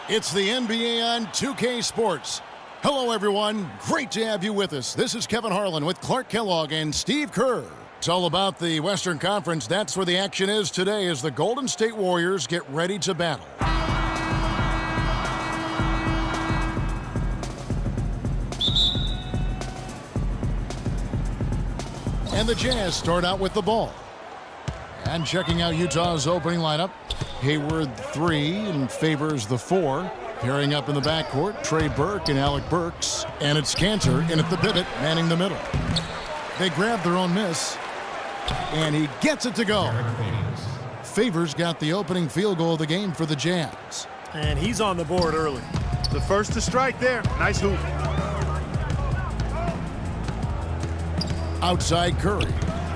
It's the NBA on 2K Sports. Hello, everyone. Great to have you with us. This is Kevin Harlan with Clark Kellogg and Steve Kerr. It's all about the Western Conference. That's where the action is today as the Golden State Warriors get ready to battle. And the Jazz start out with the ball. And checking out Utah's opening lineup, Hayward 3 and Favors the 4. Pairing up in the backcourt, Trey Burke and Alec Burks. And it's Cantor in at the pivot, manning the middle. They grab their own miss, and he gets it to go. Favors got the opening field goal of the game for the Jazz. And he's on the board early. The first to strike there. Nice hoop. Outside Curry.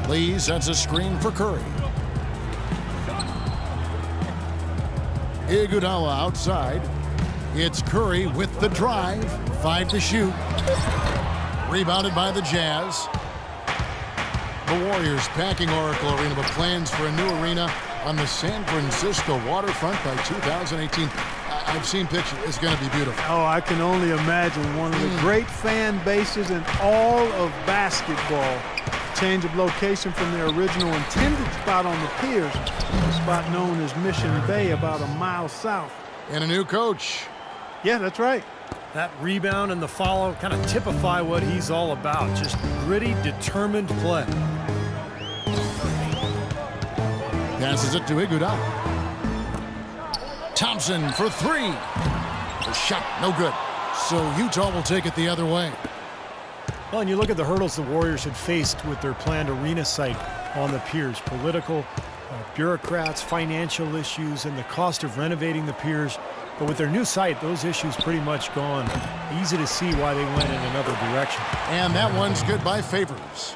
Lee sets a screen for Curry. Iguodala outside. It's Curry with the drive. 5 to shoot. Rebounded by the Jazz. The Warriors packing Oracle Arena, but plans for a new arena on the San Francisco waterfront by 2018. I've seen pictures. It's going to be beautiful. Oh, I can only imagine. One of the great fan bases in all of basketball. Change of location from their original intended spot on the piers, a spot known as Mission Bay, about a mile south. And a new coach. Yeah, that's right. That rebound and the follow kind of typify what he's all about. Just gritty, determined play. Passes it to Iguodala. Thompson for 3. The shot, no good. So Utah will take it the other way. Well, and you look at the hurdles the Warriors had faced with their planned arena site on the piers. Political, bureaucrats, financial issues, and the cost of renovating the piers. But with their new site, those issues pretty much gone. Easy to see why they went in another direction. And that one's good by Favors.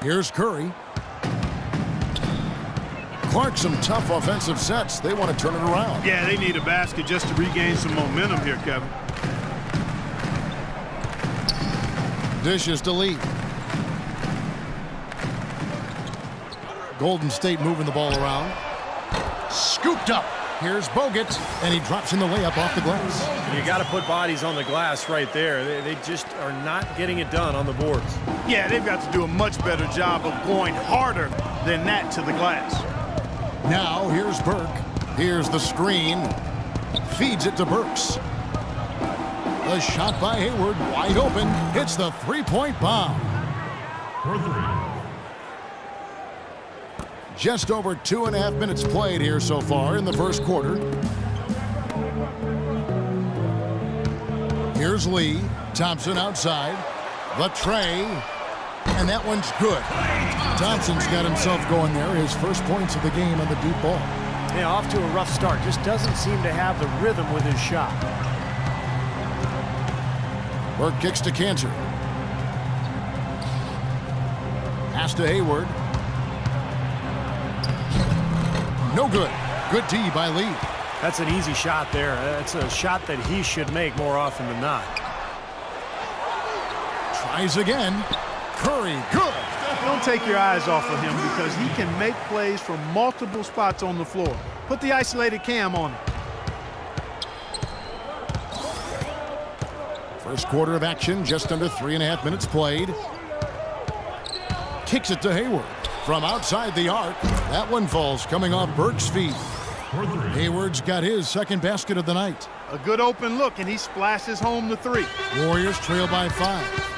Here's Curry. Clark, some tough offensive sets. They want to turn it around. Yeah, they need a basket just to regain some momentum here, Kevin. Dishes to Lee. Golden State moving the ball around. Scooped up. Here's Bogut, and he drops in the layup off the glass. You got to put bodies on the glass right there. They just are not getting it done on the boards. Yeah, they've got to do a much better job of going harder than that to the glass. Now here's Burke. Here's the screen. Feeds it to Burks. The shot by Hayward, wide open. Hits the three-point bomb. For 3. Just over 2.5 minutes played here so far in the first quarter. Here's Lee. Thompson outside. The tray. And that one's good. Thompson's got himself going there. His first points of the game on the deep ball. Yeah, off to a rough start. Just doesn't seem to have the rhythm with his shot. Burke kicks to Cantor. Pass to Hayward. No good. Good D by Lee. That's an easy shot there. That's a shot that he should make more often than not. Tries again. Curry, good. Don't take your eyes off of him because he can make plays from multiple spots on the floor. Put the isolated cam on him. First quarter of action, just under 3.5 minutes played. Kicks it to Hayward. From outside the arc, that one falls coming off Burke's feet. Hayward's got his second basket of the night. A good open look, and he splashes home the 3. Warriors trail by 5.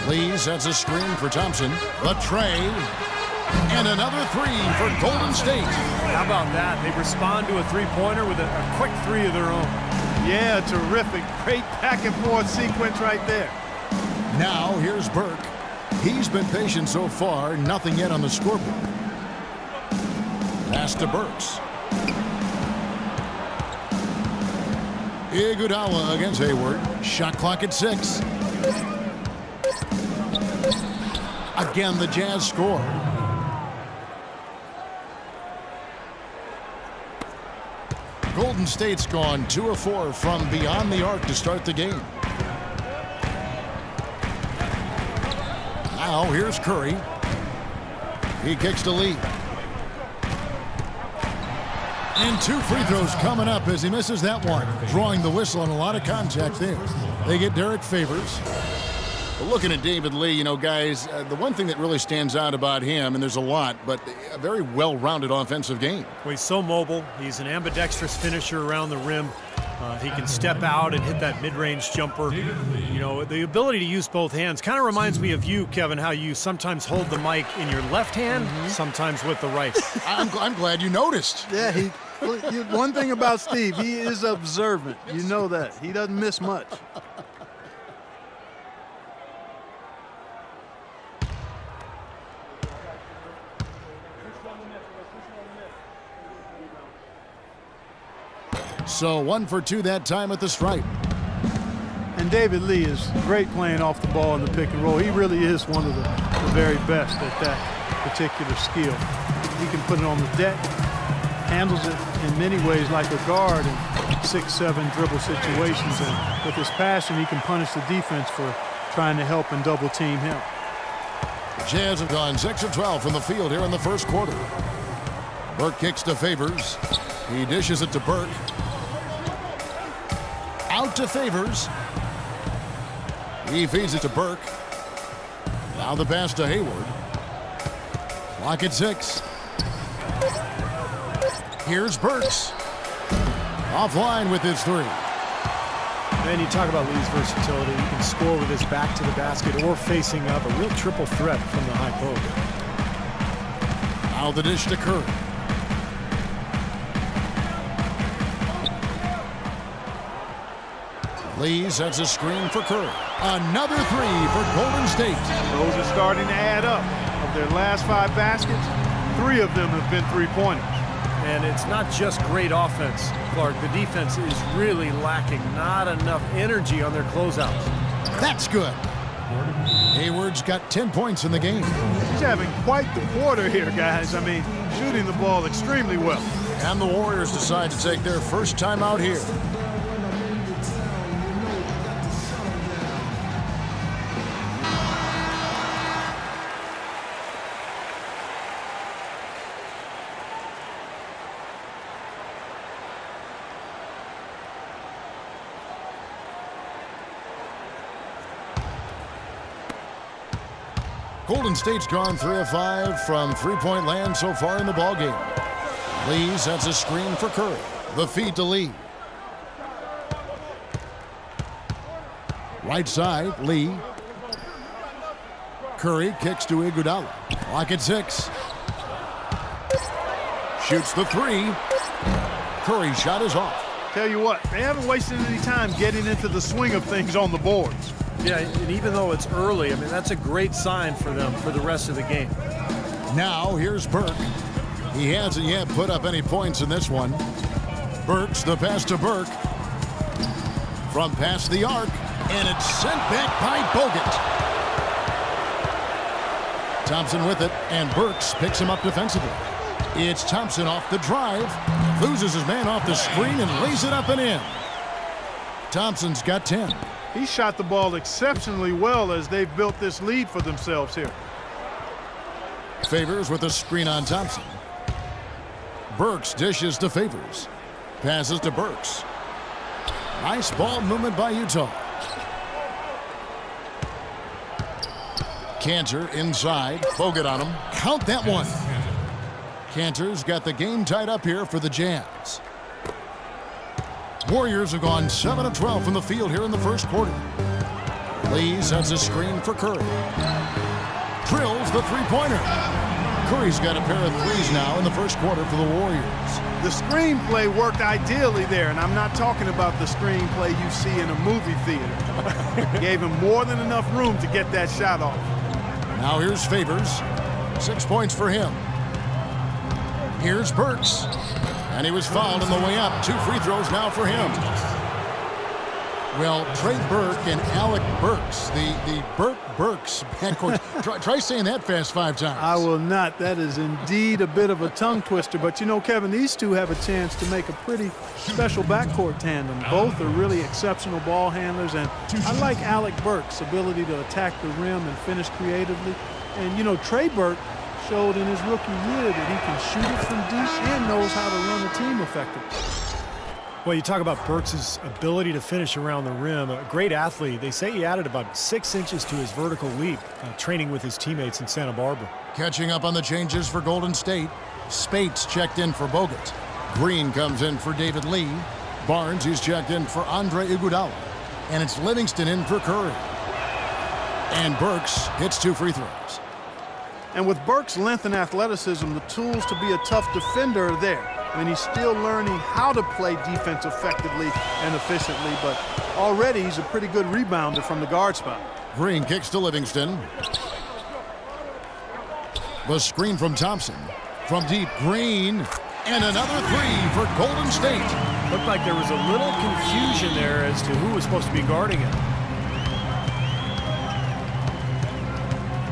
Lee sets a screen for Thompson. The tray. And another 3 for Golden State. How about that? They respond to a three-pointer with a quick 3 of their own. Yeah, terrific. Great back-and-forth sequence right there. Now here's Burke. He's been patient so far. Nothing yet on the scoreboard. Pass to Burks. Iguodala against Hayward. Shot clock at 6. Again, the Jazz score. Golden State's gone 2 of 4 from beyond the arc to start the game. Now here's Curry. He kicks to Lee. And 2 free throws coming up as he misses that one. Drawing the whistle on a lot of contact there. They get Derek Favors. Looking at David Lee, you know, guys, the one thing that really stands out about him, and there's a lot, but a very well-rounded offensive game. Well, he's so mobile. He's an ambidextrous finisher around the rim. He can step out and hit that mid-range jumper. You know, the ability to use both hands kind of reminds me of you, Kevin, how you sometimes hold the mic in your left hand, sometimes with the right. I'm glad you noticed. Yeah, one thing about Steve, he is observant. You know that. He doesn't miss much. So 1 for 2 that time at the stripe. And David Lee is great playing off the ball in the pick and roll. He really is one of the very best at that particular skill. He can put it on the deck, handles it in many ways like a guard in 6-7 dribble situations. And with his passion, he can punish the defense for trying to help and double team him. The Jazz have gone 6 of 12 from the field here in the first quarter. Burke kicks to Favors. He dishes it to Burke. Out to Favors. He feeds it to Burke. Now the pass to Hayward. Clock at 6. Here's Burks. Offline with his 3. Man, you talk about Lee's versatility. He can score with his back to the basket or facing up. A real triple threat from the high post. Now the dish to Curry. Lee sets a screen for Curry. Another 3 for Golden State. Those are starting to add up. Of their last 5 baskets, 3 of them have been three-pointers. And it's not just great offense, Clark. The defense is really lacking. Not enough energy on their closeouts. That's good. Hayward's got 10 points in the game. He's having quite the quarter here, guys. I mean, shooting the ball extremely well. And the Warriors decide to take their first time out here. Golden State's gone 3 of 5 from three-point land so far in the ballgame. Lee sets a screen for Curry. The feed to Lee. Right side, Lee. Curry kicks to Iguodala. Clock at 6. Shoots the 3. Curry's shot is off. Tell you what, they haven't wasted any time getting into the swing of things on the boards. Yeah, and even though it's early, I mean, that's a great sign for them for the rest of the game. Now here's Burke. He hasn't yet put up any points in this one. Burks the pass to Burke. From past the arc, and it's sent back by Bogut. Thompson with it, and Burks picks him up defensively. It's Thompson off the drive, loses his man off the screen, and lays it up and in. Thompson's got 10. He shot the ball exceptionally well as they've built this lead for themselves here. Favors with a screen on Thompson. Burks dishes to Favors. Passes to Burks. Nice ball movement by Utah. Cantor inside. Bogut on him. Count that one. Cantor's got the game tied up here for the Jazz. Warriors have gone 7 of 12 from the field here in the first quarter. Lee sets a screen for Curry. Drills the three-pointer. Curry's got a pair of threes now in the first quarter for the Warriors. The screenplay worked ideally there, and I'm not talking about the screenplay you see in a movie theater. Gave him more than enough room to get that shot off. Now here's Favors. 6 points for him. Here's Burks. And he was fouled on the way up. 2 free throws now for him. Well, Trey Burke and Alec Burks, the Burke-Burks backcourt. Try saying that fast 5 times. I will not. That is indeed a bit of a tongue twister. But, you know, Kevin, these two have a chance to make a pretty special backcourt tandem. Both are really exceptional ball handlers. And I like Alec Burks' ability to attack the rim and finish creatively. And, you know, Trey Burke showed in his rookie year that he can shoot it from deep and knows how to run a team effectively. Well, you talk about Burks' ability to finish around the rim. A great athlete. They say he added about 6 inches to his vertical leap, training with his teammates in Santa Barbara. Catching up on the changes for Golden State. Spates checked in for Bogut. Green comes in for David Lee. Barnes, he's checked in for Andre Iguodala. And it's Livingston in for Curry. And Burks hits 2 free throws. And with Burks' length and athleticism, the tools to be a tough defender are there. I mean, he's still learning how to play defense effectively and efficiently, but already he's a pretty good rebounder from the guard spot. Green kicks to Livingston. The screen from Thompson. From deep, Green. And another 3 for Golden State. Looked like there was a little confusion there as to who was supposed to be guarding him.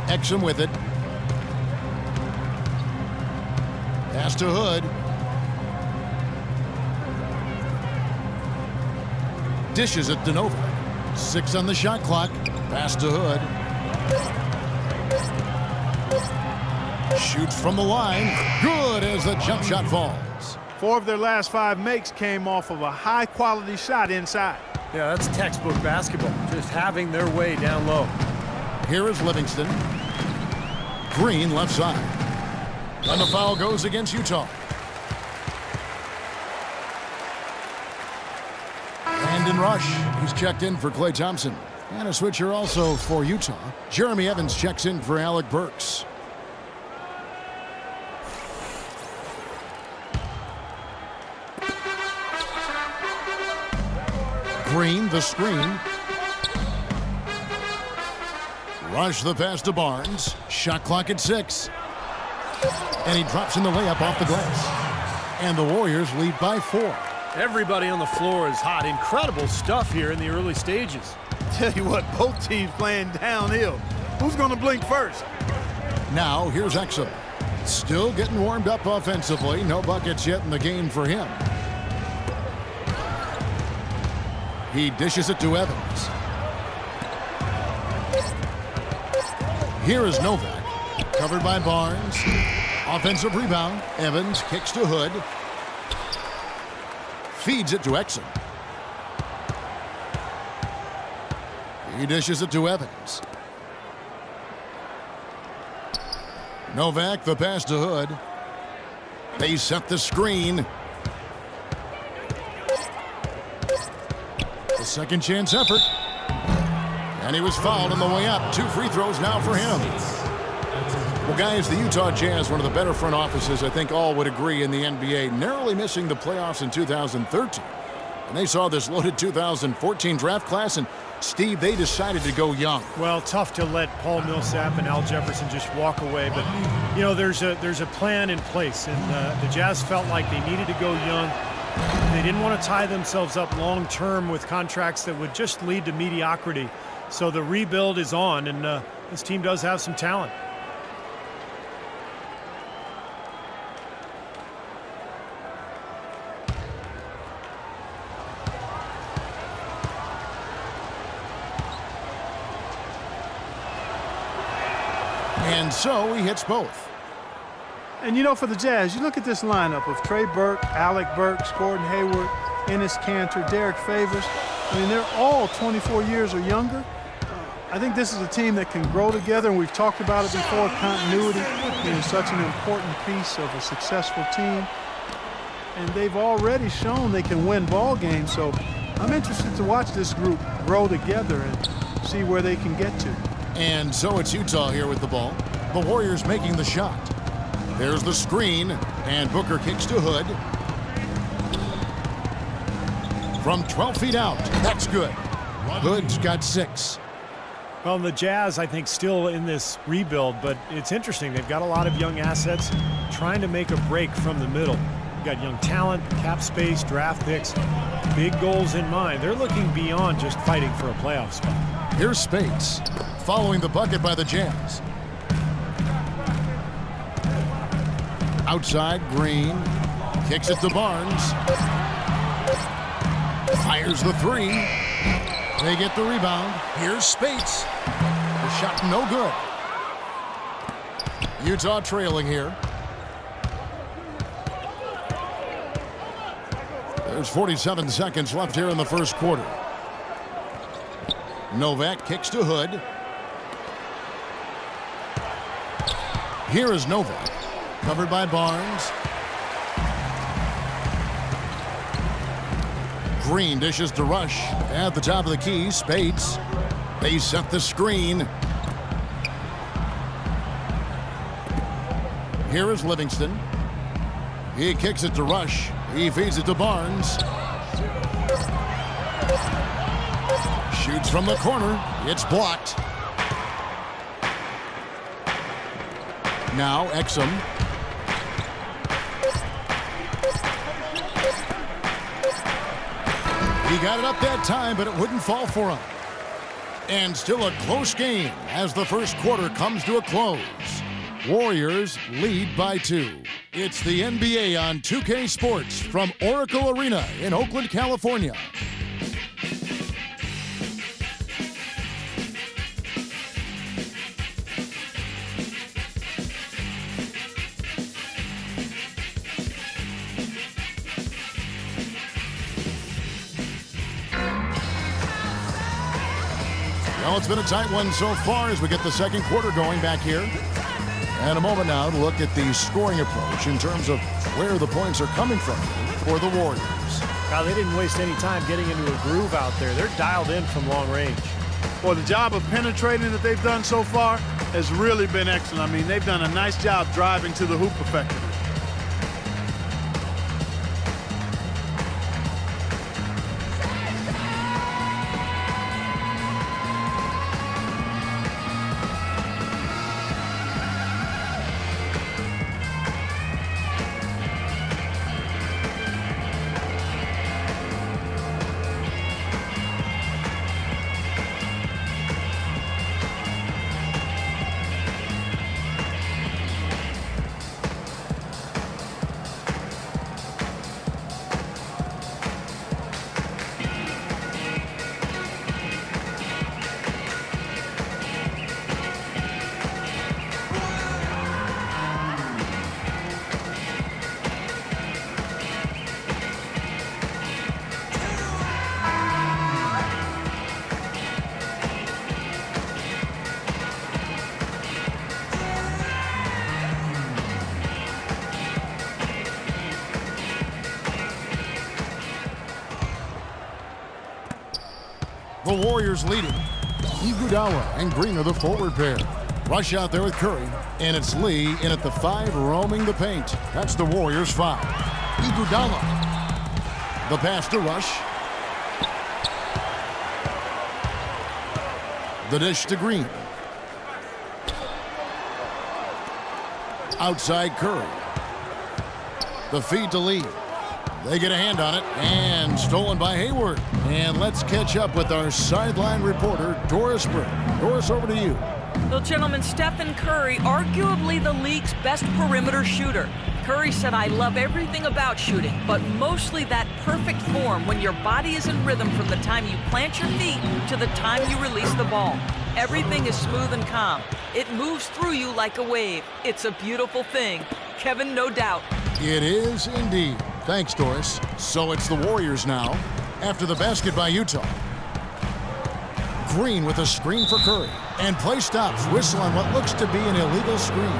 Exum with it. Pass to Hood. Dishes it to Novak. 6 on the shot clock. Pass to Hood. Shoots from the line. Good as the jump shot falls. 4 of their last 5 makes came off of a high-quality shot inside. Yeah, that's textbook basketball. Just having their way down low. Here is Livingston. Green left side. And the foul goes against Utah. Brandon Rush, he's checked in for Klay Thompson. And a switcher also for Utah. Jeremy Evans checks in for Alec Burks. Green, the screen. Rush the pass to Barnes. Shot clock at 6. And he drops in the layup off the glass. And the Warriors lead by 4. Everybody on the floor is hot. Incredible stuff here in the early stages. Tell you what, both teams playing downhill. Who's going to blink first? Now, here's Exum. Still getting warmed up offensively. No buckets yet in the game for him. He dishes it to Evans. Here is Novak. Covered by Barnes. Offensive rebound. Evans kicks to Hood. Feeds it to Exum. He dishes it to Evans. Novak, the pass to Hood. They set the screen. The second chance effort. And he was fouled on the way up. 2 free throws now for him. Well, guys, the Utah Jazz, one of the better front offices, I think all would agree, in the NBA, narrowly missing the playoffs in 2013. And they saw this loaded 2014 draft class, and Steve, they decided to go young. Well, tough to let Paul Millsap and Al Jefferson just walk away, but you know there's a plan in place, and the Jazz felt like they needed to go young. They didn't want to tie themselves up long term with contracts that would just lead to mediocrity. So the rebuild is on, and this team does have some talent. And so he hits both. And you know, for the Jazz, you look at this lineup of Trey Burke, Alec Burks, Gordon Hayward, Enes Kanter, Derek Favors. I mean, they're all 24 years or younger. I think this is a team that can grow together, and we've talked about it before, continuity being such an important piece of a successful team. And they've already shown they can win ball games, so I'm interested to watch this group grow together and see where they can get to. And so it's Utah here with the ball. The Warriors making the shot. There's the screen, and Booker kicks to Hood. From 12 feet out, that's good. Hood's got 6. Well, the Jazz, I think, still in this rebuild, but it's interesting. They've got a lot of young assets trying to make a break from the middle. You've got young talent, cap space, draft picks, big goals in mind. They're looking beyond just fighting for a playoff spot. Here's Spates, following the bucket by the Jazz. Outside, Green. Kicks it to Barnes. Fires the 3. They get the rebound. Here's Spates. The shot no good. Utah trailing here. There's 47 seconds left here in the first quarter. Novak kicks to Hood. Here is Novak, covered by Barnes. Green dishes to Rush at the top of the key. Spades. They set the screen. Here is Livingston. He kicks it to Rush. He feeds it to Barnes. Shoots from the corner. It's blocked. Now Exum. He got it up that time, but it wouldn't fall for him. And still a close game as the first quarter comes to a close. Warriors lead by 2. It's the NBA on 2K Sports from Oracle Arena in Oakland, California. Well, it's been a tight one so far as we get the second quarter going back here. And a moment now to look at the scoring approach in terms of where the points are coming from for the Warriors. Now, they didn't waste any time getting into a groove out there. They're dialed in from long range. Well, the job of penetrating that they've done so far has really been excellent. I mean, they've done a nice job driving to the hoop effectively. The Warriors leading. Iguodala and Green are the forward pair. Rush out there with Curry, and it's Lee in at the 5 roaming the paint. That's the Warriors' foul. Iguodala. The pass to Rush. The dish to Green. Outside Curry. The feed to Lee. They get a hand on it, and stolen by Hayward. And let's catch up with our sideline reporter, Doris Burke. Doris, over to you. Well, gentlemen, Stephen Curry, arguably the league's best perimeter shooter. Curry said, "I love everything about shooting, but mostly that perfect form when your body is in rhythm from the time you plant your feet to the time you release the ball. Everything is smooth and calm. It moves through you like a wave. It's a beautiful thing." Kevin, no doubt. It is indeed. Thanks, Doris. So it's the Warriors now after the basket by Utah. Green with a screen for Curry. And play stops. Whistle on what looks to be an illegal screen.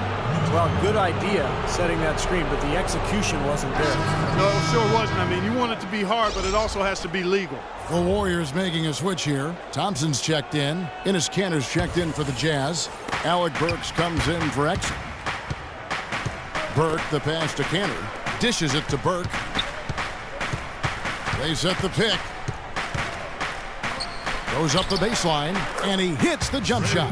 Well, good idea setting that screen, but the execution wasn't there. No, it sure wasn't. I mean, you want it to be hard, but it also has to be legal. The Warriors making a switch here. Thompson's checked in. Enes Kanter's checked in for the Jazz. Alec Burks comes in for Exum. Burke, the pass to Kanter. Dishes it to Burke. They set the pick. Goes up the baseline, and he hits the jump shot.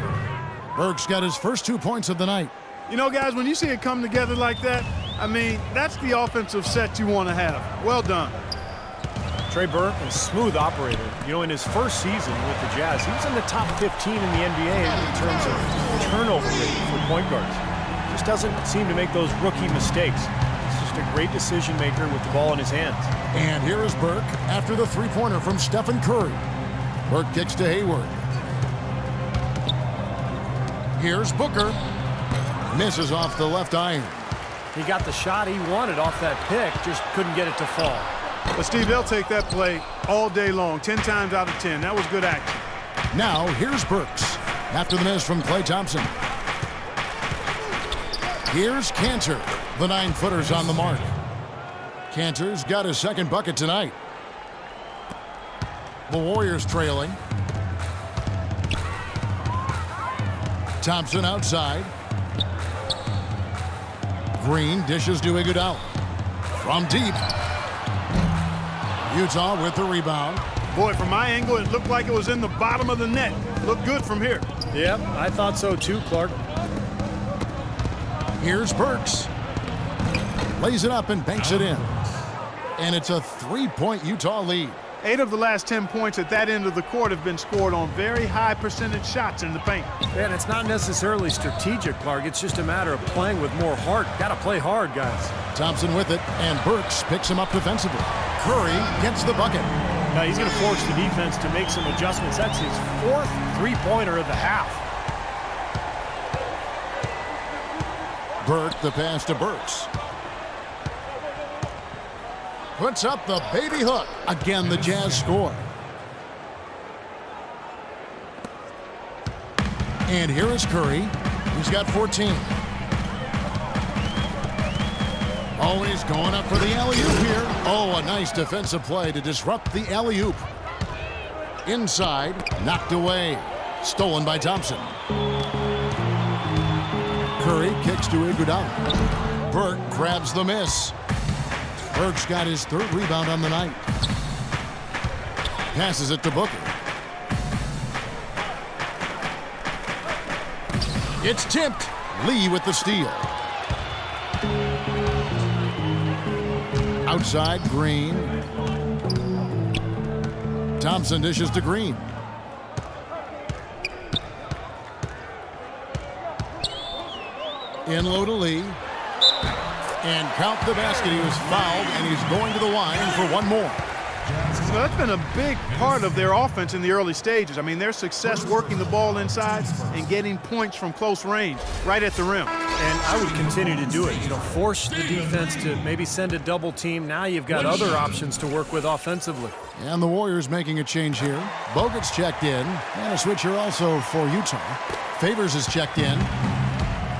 Burke's got his first 2 points of the night. You know, guys, when you see it come together like that, I mean, that's the offensive set you want to have. Well done. Trey Burke, a smooth operator. You know, in his first season with the Jazz, he was in the top 15 in the NBA in terms of turnover rate for point guards. Just doesn't seem to make those rookie mistakes. He's just a great decision maker with the ball in his hands. And here is Burke after the three-pointer from Stephen Curry. Burke kicks to Hayward. Here's Booker. Misses off the left iron. He got the shot he wanted off that pick, just couldn't get it to fall. But Steve, they'll take that play all day long, 10 times out of 10. That was good action. Now here's Burks after the miss from Klay Thompson. Here's Cantor. The 9-footer's on the mark. Cantor's got his second bucket tonight. The Warriors trailing. Thompson outside. Green dishes to Iguodala. From deep. Utah with the rebound. Boy, from my angle, it looked like it was in the bottom of the net. Looked good from here. Yep, I thought so too, Clark. Here's Burks. Lays it up and banks it in. And it's a 3-point Utah lead. 8 of the last 10 points at that end of the court have been scored on very high percentage shots in the paint. And it's not necessarily strategic, Clark. It's just a matter of playing with more heart. Got to play hard, guys. Thompson with it, and Burks picks him up defensively. Curry gets the bucket. Now he's going to force the defense to make some adjustments. That's his 4th three-pointer of the half. Burke, the pass to Burks. Puts up the baby hook. Again, the Jazz score. And here is Curry. He's got 14. Oh, he's going up for the alley-oop here. Oh, a nice defensive play to disrupt the alley-oop. Inside, knocked away. Stolen by Thompson. Curry kicks to Iguodala. Burke grabs the miss. Burke's got his 3rd rebound on the night. Passes it to Booker. It's tipped. Lee with the steal. Outside, Green. Thompson dishes to Green. In low to Lee. And count the basket. He was fouled, and he's going to the line for one more. So that's been a big part of their offense in the early stages. I mean, their success working the ball inside and getting points from close range right at the rim. And I would continue to do it. You know, force the defense to maybe send a double team. Now you've got other options to work with offensively. And the Warriors making a change here. Bogut's checked in, and a switch here also for Utah. Favors is checked in.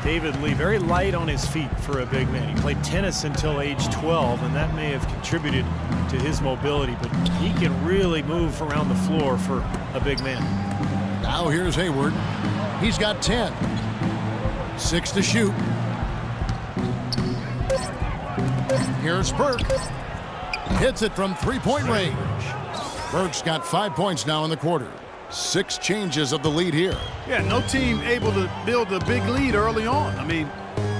David Lee, very light on his feet for a big man. He played tennis until age 12, and that may have contributed to his mobility, but he can really move around the floor for a big man. Now here's Hayward. He's got 10. 6 to shoot. Here's Burke. Hits it from 3-point range. Burke's got 5 points now in the quarter. 6 changes of the lead here. Yeah, no team able to build a big lead early on. I mean,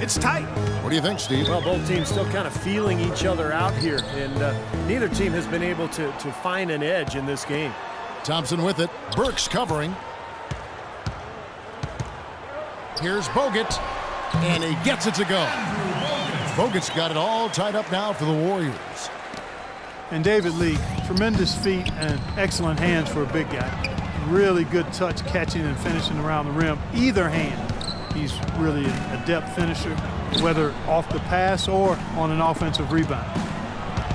it's tight. What do you think, Steve? Well, both teams still kind of feeling each other out here, and neither team has been able to find an edge in this game. Thompson with it. Burke's covering. Here's Bogut, and he gets it to go. Bogut's got it all tied up now for the Warriors. And David Lee, tremendous feet and excellent hands for a big guy. Really good touch catching and finishing around the rim. Either hand, he's really a depth finisher, whether off the pass or on an offensive rebound.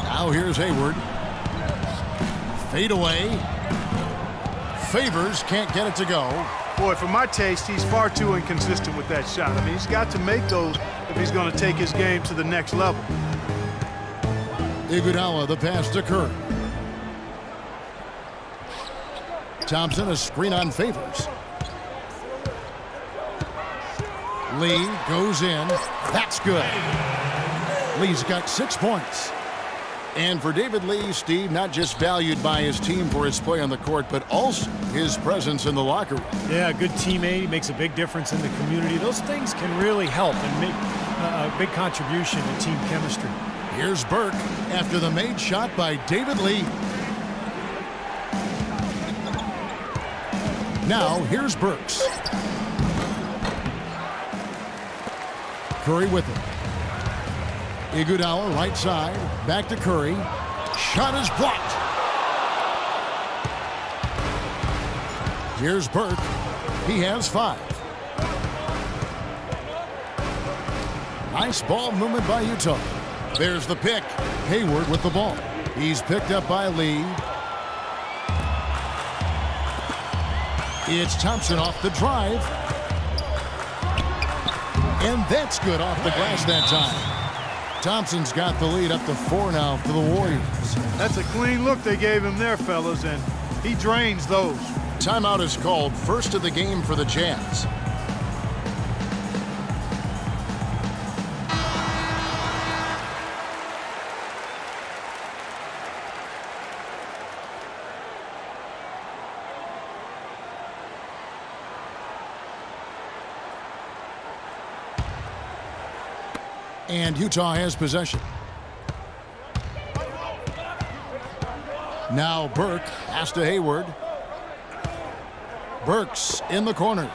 Now here's Hayward. Fade away. Favors can't get it to go. Boy, for my taste, he's far too inconsistent with that shot. I mean, he's got to make those if he's going to take his game to the next level. Iguodala, the pass to Curry. Thompson, a screen on Favors. Lee goes in. That's good. Lee's got 6 points. And for David Lee, Steve, not just valued by his team for his play on the court, but also his presence in the locker room. Yeah, a good teammate, makes a big difference in the community. Those things can really help and make a big contribution to team chemistry. Here's Burke after the made shot by David Lee. Now, here's Burks. Curry with it. Iguodala, right side. Back to Curry. Shot is blocked. Here's Burke. He has 5. Nice ball movement by Utah. There's the pick. Hayward with the ball. He's picked up by Lee. It's Thompson off the drive. And that's good off the glass that time. Thompson's got the lead up to 4 now for the Warriors. That's a clean look they gave him there, fellas, and he drains those. Timeout is called, first of the game for the Jazz. And Utah has possession. Now Burke pass to Hayward. Burks in the corner.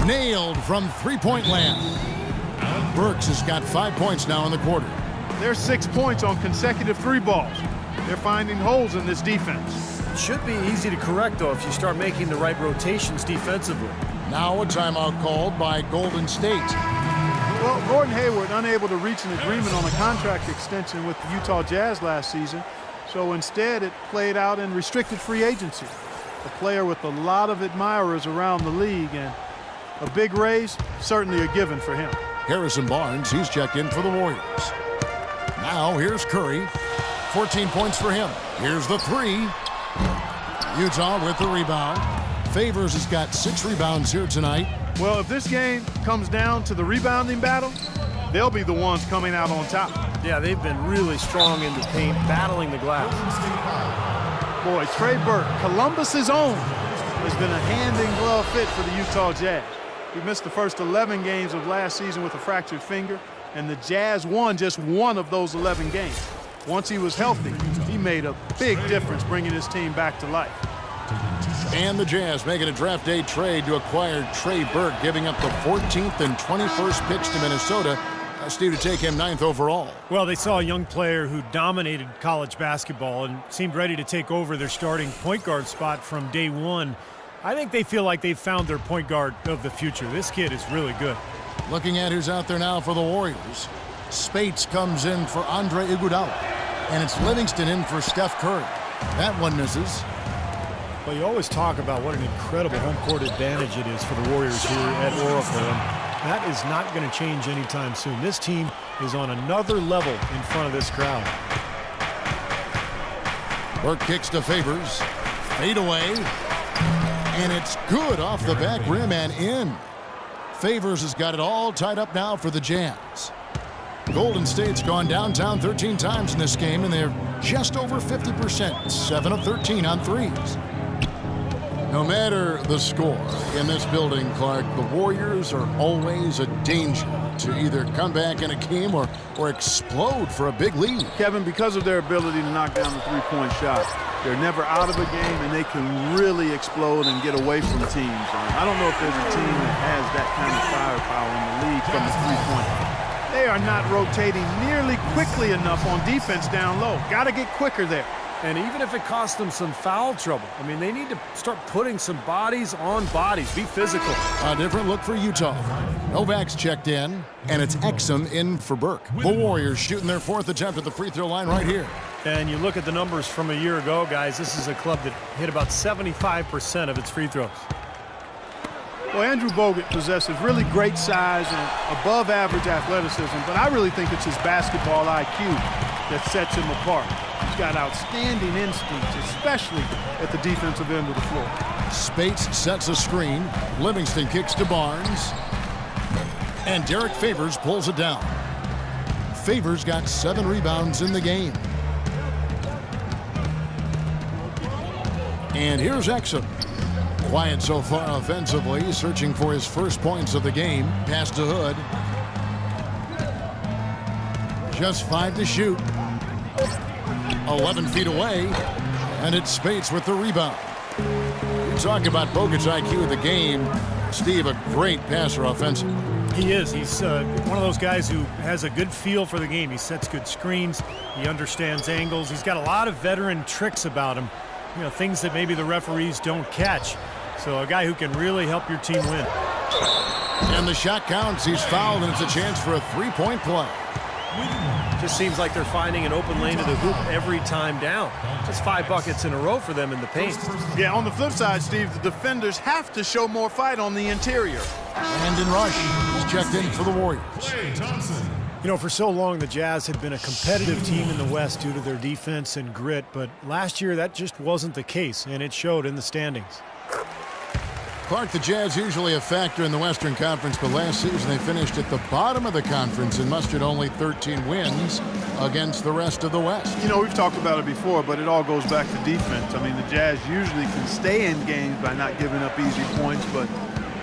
Nailed from three-point land. Burks has got 5 points now in the quarter. There's 6 points on consecutive 3 balls. They're finding holes in this defense. It should be easy to correct, though, if you start making the right rotations defensively. Now a timeout called by Golden State. Well, Gordon Hayward unable to reach an agreement on a contract extension with the Utah Jazz last season, so instead it played out in restricted free agency. A player with a lot of admirers around the league, and a big raise, certainly a given for him. Harrison Barnes, he's checked in for the Warriors. Now here's Curry. 14 points for him. Here's the 3. Utah with the rebound. Favors has got 6 rebounds here tonight. Well, if this game comes down to the rebounding battle, they'll be the ones coming out on top. Yeah, they've been really strong in the paint, battling the glass. Boy, Trey Burke, Columbus's own, has been a hand-in-glove fit for the Utah Jazz. He missed the first 11 games of last season with a fractured finger, and the Jazz won just 1 of those 11 games. Once he was healthy, he made a big difference bringing his team back to life. And the Jazz making a draft day trade to acquire Trey Burke, giving up the 14th and 21st picks to Minnesota. Steve, to take him 9th overall. Well, they saw a young player who dominated college basketball and seemed ready to take over their starting point guard spot from day one. I think they feel like they've found their point guard of the future. This kid is really good. Looking at who's out there now for the Warriors. Spates comes in for Andre Iguodala. And it's Livingston in for Steph Curry. That one misses. Well, you always talk about what an incredible home court advantage it is for the Warriors here at Oracle, and that is not going to change anytime soon. This team is on another level in front of this crowd. Burke kicks to Favors. Fade away. And it's good off the back rim and in. Favors has got it all tied up now for the Jazz. Golden State's gone downtown 13 times in this game, and they're just over 50%, 7 of 13 on threes. No matter the score in this building, Clark, the Warriors are always a danger to either come back in a game or explode for a big lead. Kevin, because of their ability to knock down the three-point shot, they're never out of a game, and they can really explode and get away from teams. I don't know if there's a team that has that kind of firepower in the league from the three-point. They are not rotating nearly quickly enough on defense down low. Got to get quicker there. And even if it costs them some foul trouble, I mean, they need to start putting some bodies on bodies. Be physical. A different look for Utah. Novak's checked in, and it's Exum in for Burke. The Warriors shooting their 4th attempt at the free throw line right here. And you look at the numbers from a year ago, guys, this is a club that hit about 75% of its free throws. Well, Andrew Bogut possesses really great size and above-average athleticism, but I really think it's his basketball IQ that sets him apart. He's got outstanding instincts, especially at the defensive end of the floor. Spates sets a screen. Livingston kicks to Barnes. And Derek Favors pulls it down. Favors got 7 rebounds in the game. And here's Exum. Quiet so far offensively, searching for his first points of the game. Pass to Hood. Just 5 to shoot. 11 feet away, and it's Spates with the rebound. You talk about Bogut's IQ of the game. Steve, a great passer offensively. He is. He's one of those guys who has a good feel for the game. He sets good screens. He understands angles. He's got a lot of veteran tricks about him. You know, things that maybe the referees don't catch. So a guy who can really help your team win. And the shot counts. He's fouled, and it's a chance for a three-point play. Just seems like they're finding an open lane to the hoop every time down. Just 5 buckets in a row for them in the paint. Yeah, on the flip side, Steve, the defenders have to show more fight on the interior. Brandon Rush is checked in for the Warriors. You know, for so long, the Jazz had been a competitive team in the West due to their defense and grit, but last year that just wasn't the case, and it showed in the standings. Clark, the Jazz usually a factor in the Western Conference, but last season they finished at the bottom of the conference and mustered only 13 wins against the rest of the West. You know, we've talked about it before, but it all goes back to defense. I mean, the Jazz usually can stay in games by not giving up easy points, but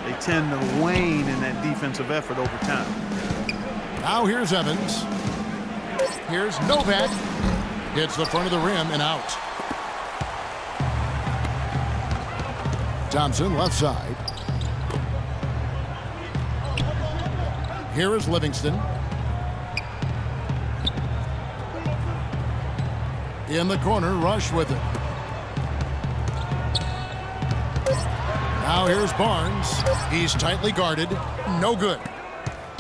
they tend to wane in that defensive effort over time. Now here's Evans. Here's Novak. Hits the front of the rim and out. Thompson, left side. Here is Livingston. In the corner, Rush with it. Now here's Barnes. He's tightly guarded. No good.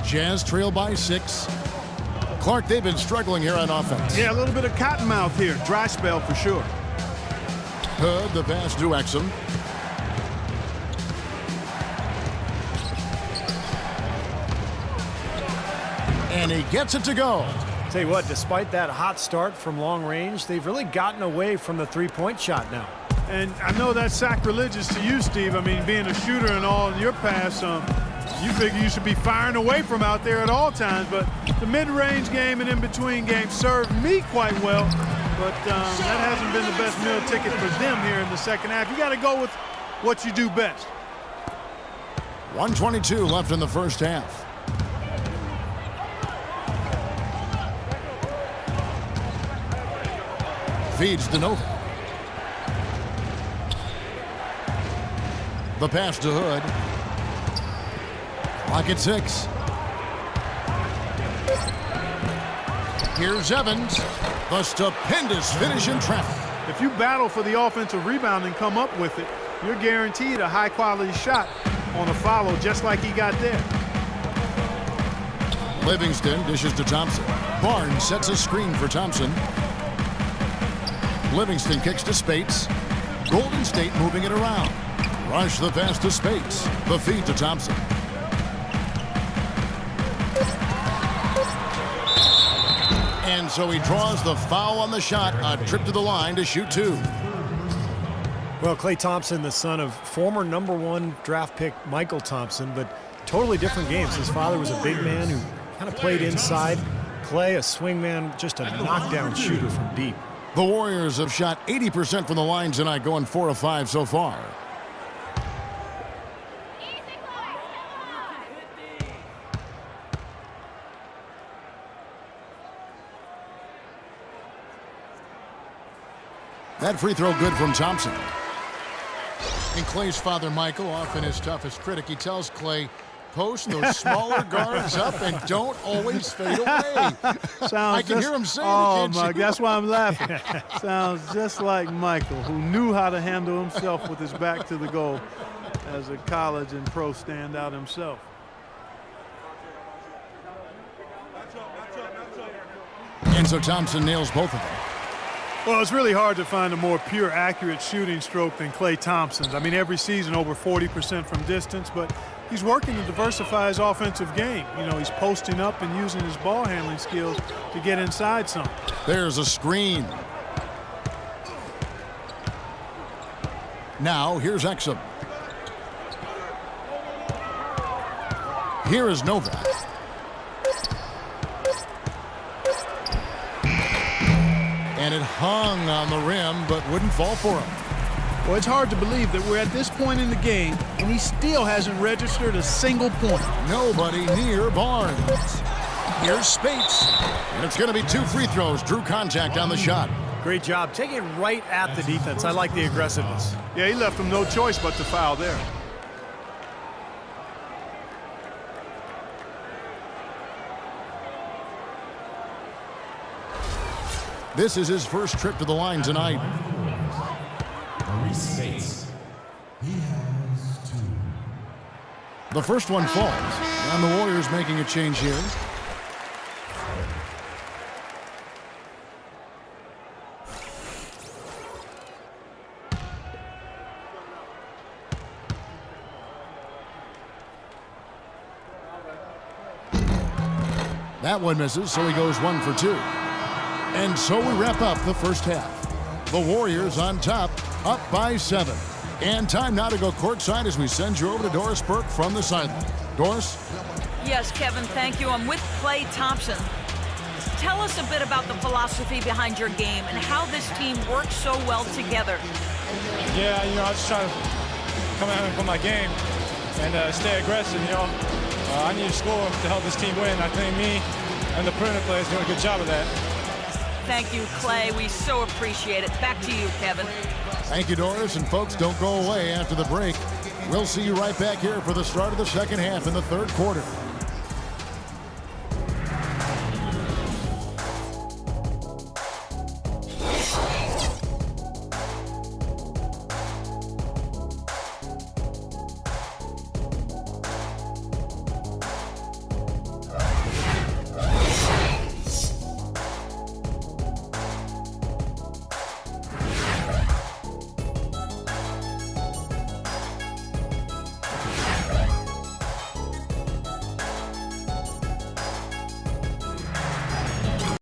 Jazz trail by 6. Clark, they've been struggling here on offense. Yeah, a little bit of cottonmouth here. Dry spell for sure. Hood, the pass to Exum. And he gets it to go. Tell you what, despite that hot start from long range, they've really gotten away from the three-point shot now. And I know that's sacrilegious to you, Steve. I mean, being a shooter and all in your past, you figure you should be firing away from out there at all times. But the mid-range game and in-between games served me quite well. But that hasn't been the best meal ticket for them here in the second half. You got to go with what you do best. 1:22 left in the first half. Feeds to Novak. The pass to Hood. Clock at 6. Here's Evans. The stupendous finish in traffic. If you battle for the offensive rebound and come up with it, you're guaranteed a high-quality shot on a follow, just like he got there. Livingston dishes to Thompson. Barnes sets a screen for Thompson. Livingston kicks to Spates. Golden State moving it around. Rush the pass to Spates. The feed to Thompson. And so he draws the foul on the shot. A trip to the line to shoot 2. Well, Klay Thompson, the son of former #1 draft pick Michael Thompson, but totally different games. His father was a big man who kind of played inside. Klay, a swing man, just a knockdown shooter from deep. The Warriors have shot 80% from the line tonight, going 4 of 5 so far. That free throw good from Thompson. And Klay's father, Michael, often his toughest critic, he tells Klay, post those smaller guards up and don't always fade away. I can hear him saying oh it. My, that's why I'm laughing. Sounds just like Michael, who knew how to handle himself with his back to the goal as a college and pro standout himself. And so Thompson nails both of them. Well, it's really hard to find a more pure, accurate shooting stroke than Klay Thompson's. I mean, every season over 40% from distance, but he's working to diversify his offensive game. You know, he's posting up and using his ball handling skills to get inside some. There's a screen. Now, here's Exum. Here is Novak. And it hung on the rim, but wouldn't fall for him. Well, it's hard to believe that we're at this point in the game, and he still hasn't registered a single point. Nobody near Barnes. Here's Spates. And it's going to be 2 free throws. Drew contact on the shot. Great job taking it right at the defense. I like the aggressiveness. Yeah, he left him no choice but to foul there. This is his first trip to the line tonight. He has 2. The first one falls, and the Warriors making a change here. That one misses, so he goes 1 for 2. And so we wrap up the first half. The Warriors on top, up by 7. And time now to go courtside as we send you over to Doris Burke from the sideline. Doris? Yes, Kevin, thank you. I'm with Klay Thompson. Tell us a bit about the philosophy behind your game and how this team works so well together. Yeah, I just try to come out and play my game and stay aggressive, I need to score to help this team win. I think me and the perimeter players doing a good job of that. Thank you, Klay. We so appreciate it. Back to you, Kevin. Thank you, Doris. And folks, don't go away after the break. We'll see you right back here for the start of the second half in the third quarter.